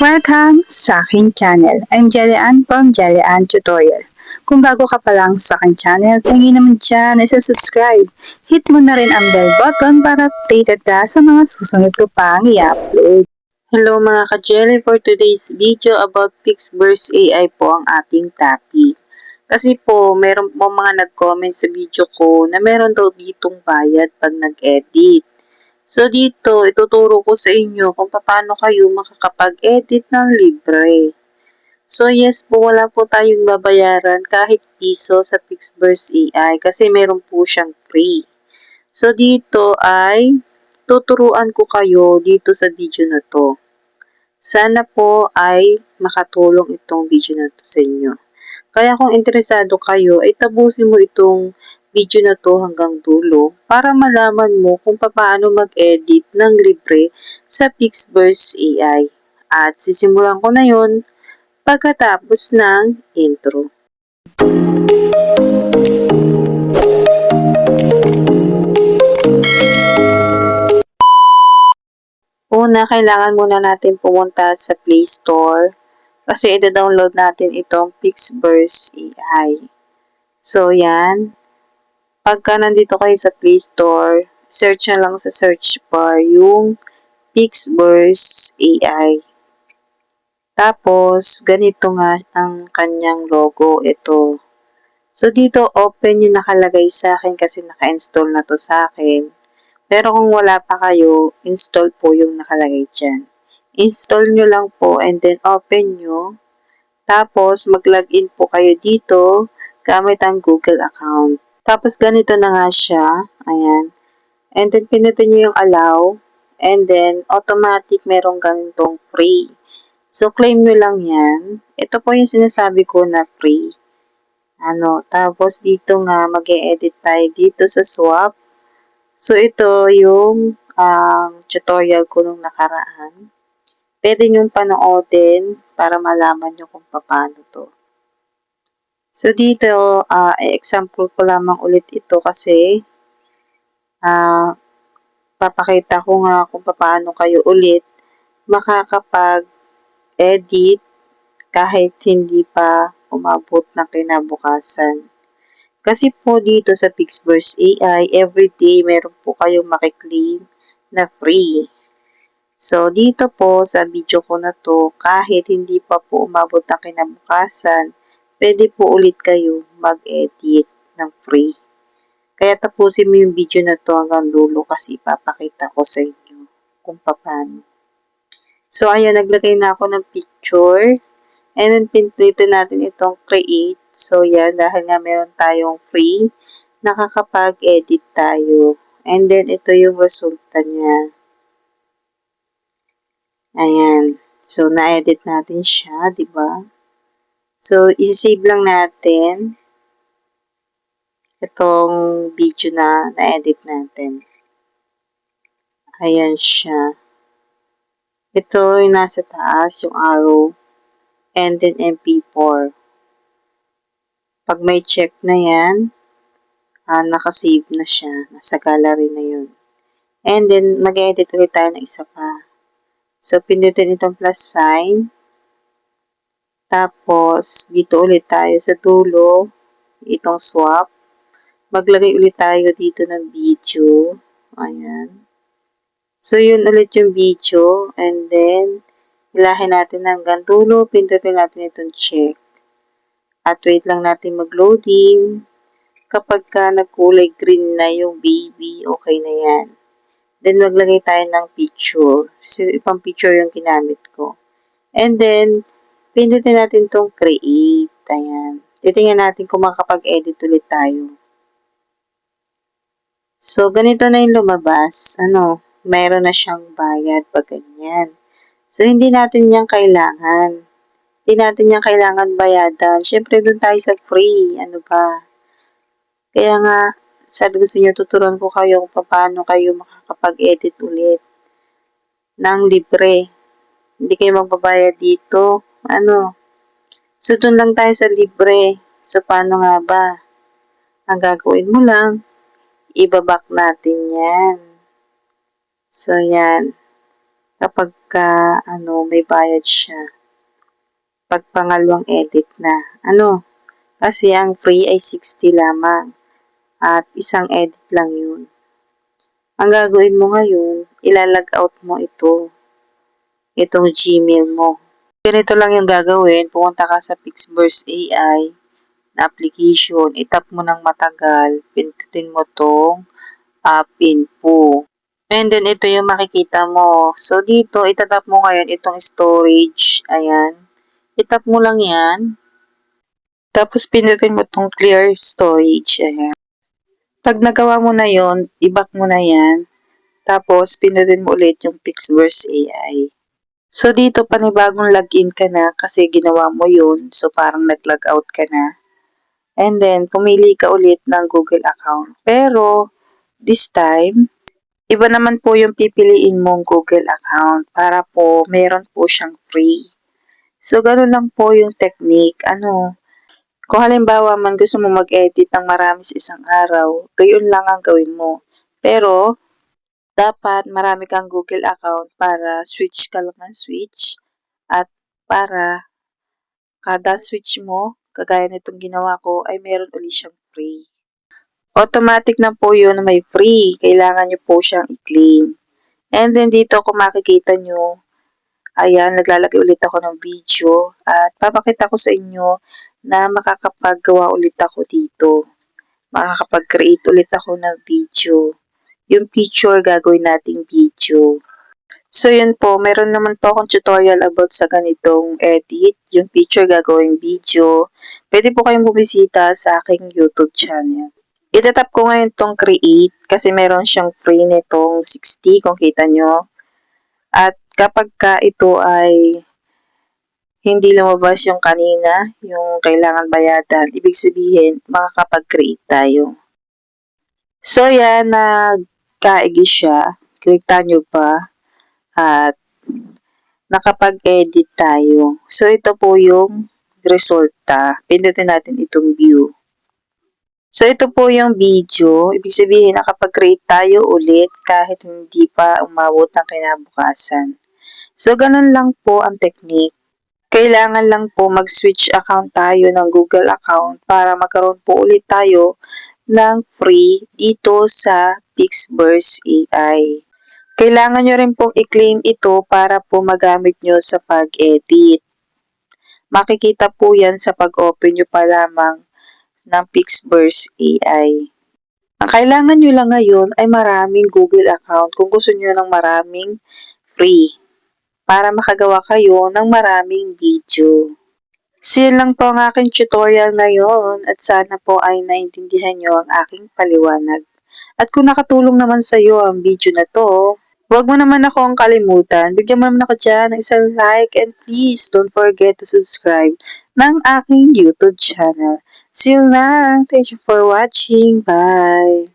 Welcome sa aking channel. I'm Jelian from Jelian Tutorial. Kung bago ka pa lang sa aking channel, tingin naman dyan na subscribe. Hit mo na rin ang bell button para updated ka sa mga susunod ko pang i-upload. Hello mga ka-Jelly, for today's video about Pixverse AI po ang ating topic. Kasi po, meron po mga nag-comment sa video ko na meron daw ditong bayad pag nag-edit. So dito, ituturo ko sa inyo kung paano kayo makakapag-edit ng libre. So yes po, wala po tayong babayaran kahit piso sa Pixverse AI kasi meron po siyang free. So dito ay tuturuan ko kayo dito sa video na to. Sana po ay makatulong itong video na to sa inyo. Kaya kung interesado kayo, ay tapusin mo itong video na to hanggang dulo para malaman mo kung paano mag-edit ng libre sa Pixverse AI. At sisimulan ko na yon pagkatapos ng intro. Una, kailangan muna natin pumunta sa Play Store kasi ida-download natin itong Pixverse AI. So, yan. Pagka nandito kayo sa Play Store, search na lang sa search bar yung Pixverse AI. Tapos, ganito nga ang kanyang logo. Ito. So, dito open yung nakalagay sa akin kasi naka-install na to sa akin. Pero kung wala pa kayo, install po yung nakalagay dyan. Install nyo lang po and then open nyo. Tapos, mag-login po kayo dito gamit ang Google account. Tapos, ganito na nga siya. Ayan. And then, pinutin nyo yung allow. And then, automatic merong ganitong free. So, claim nyo lang yan. Ito po yung sinasabi ko na free. Tapos dito nga, mag-e-edit tayo dito sa swap. So, ito yung tutorial ko nung nakaraan. Pwede nyong panoodin para malaman nyo kung paano to. So, dito, example ko lamang ulit ito kasi papakita ko nga kung paano kayo ulit makakapag-edit kahit hindi pa umabot ng kinabukasan. Kasi po dito sa Pixverse AI, everyday meron po kayong makiklaim na free. So, dito po sa video ko na to, kahit hindi pa po umabot ng kinabukasan, pwede po ulit kayo mag-edit ng free. Kaya tapusin mo yung video na to hanggang dulo kasi ipapakita ko sa inyo kung paano. So, ayan, naglagay na ako ng picture. And then, pindutin natin itong create. So, yan, dahil nga meron tayong free, nakakapag-edit tayo. And then, ito yung resulta niya. Ayan. So, na-edit natin siya, di ba? So, isi-save lang natin itong video na na-edit natin. Ayan siya. Ito yung nasa taas, yung arrow. And then, MP4. Pag may check na yan, nakasave na siya. Nasa gallery na yun. And then, mag-edit ulit tayo ng isa pa. So, pindutin itong plus sign. Tapos, dito ulit tayo sa dulo. Itong swap. Maglagay ulit tayo dito ng video. Ayan. So, yun ulit yung video. And then, ilahin natin hanggang dulo. Pindutin natin itong check. At wait lang natin mag-loading. Kapag ka nagkulay green na yung baby, okay na yan. Then, maglagay tayo ng picture. So, ipang picture yung ginamit ko. And then, pindutin natin itong create. Ayan. Titingnan natin kung makapag-edit ulit tayo. So, ganito na yung lumabas. Mayroon na siyang bayad pag ganyan. So, hindi natin yan kailangan. Hindi natin yan kailangan bayadan. Siyempre, dun tayo sa free. Ano ba? Kaya nga, sabi ko sa inyo, tuturuan ko kayo kung paano kayo makakapag-edit ulit ng libre. Hindi kayo magbabayad dito. So, dun lang tayo sa libre. So, paano nga ba? Ang gagawin mo lang, ibabak natin yan. So, yan. Kapag pagka may bayad siya. Pag pangalawang edit na. Kasi ang free ay 60 lamang. At isang edit lang yun. Ang gagawin mo ngayon, ilalag out mo itong Gmail mo. Ganito lang yung gagawin. Pumunta ka sa Pixverse AI na application. Itap mo ng matagal. Pindutin mo tong pin po. And then, ito yung makikita mo. So, dito, itatap mo ngayon itong storage. Ayan. Itap mo lang yan. Tapos, pindutin mo itong clear storage. Ayan. Pag nagawa mo na yon, i-back mo na yan. Tapos, pindutin mo ulit yung Pixverse AI. So, dito, panibagong login ka na kasi ginawa mo yun. So, parang nag-log out ka na. And then, pumili ka ulit ng Google account. Pero, this time, iba naman po yung pipiliin mong Google account para po meron po siyang free. So, ganun lang po yung technique. Kung halimbawa man gusto mo mag-edit ng marami sa isang araw, gayon lang ang gawin mo. Pero, dapat marami kang Google account para switch ka lang ng switch at para kada switch mo, kagaya nitong ginawa ko, ay meron ulit siyang free. Automatic na po yun na may free. Kailangan nyo po siyang i-claim. And then dito kung makikita nyo, ayan, naglalagay ulit ako ng video at papakita ko sa inyo na makakapaggawa ulit ako dito. Makakapag-create ulit ako ng video. Yung picture, gagawin nating video. So, yun po. Meron naman po akong tutorial about sa ganitong edit. Yung picture, gagawin video. Pwede po kayong bumisita sa aking YouTube channel. Itatap ko ngayon tong create kasi meron siyang free nitong 60 kung kita nyo. At kapag ka ito ay hindi lumabas yung kanina, yung kailangan bayadan, ibig sabihin, makakapag-create tayo. So, yan, nagkaigi siya. Kita nyo ba? At nakapag-edit tayo. So, ito po yung resulta. Pindutin natin itong view. So, ito po yung video. Ibig sabihin, nakapag-create tayo ulit kahit hindi pa umabot ng kinabukasan. So, ganun lang po ang technique. Kailangan lang po mag-switch account tayo ng Google account para magkaroon po ulit tayo ng free dito sa Pixverse AI. Kailangan nyo rin pong i-claim ito para po magamit nyo sa pag-edit. Makikita po yan sa pag-open nyo pa lamang ng Pixverse AI. Ang kailangan nyo lang ngayon ay maraming Google account kung gusto nyo ng maraming free para makagawa kayo ng maraming video. So, yun lang po ang aking tutorial ngayon at sana po ay naintindihan nyo ang aking paliwanag. At kung nakatulong naman sa iyo ang video na to, huwag mo naman akong kalimutan. Bigyan mo naman ako dyan ng isang like and please don't forget to subscribe ng aking YouTube channel. See you lang. Thank you for watching. Bye!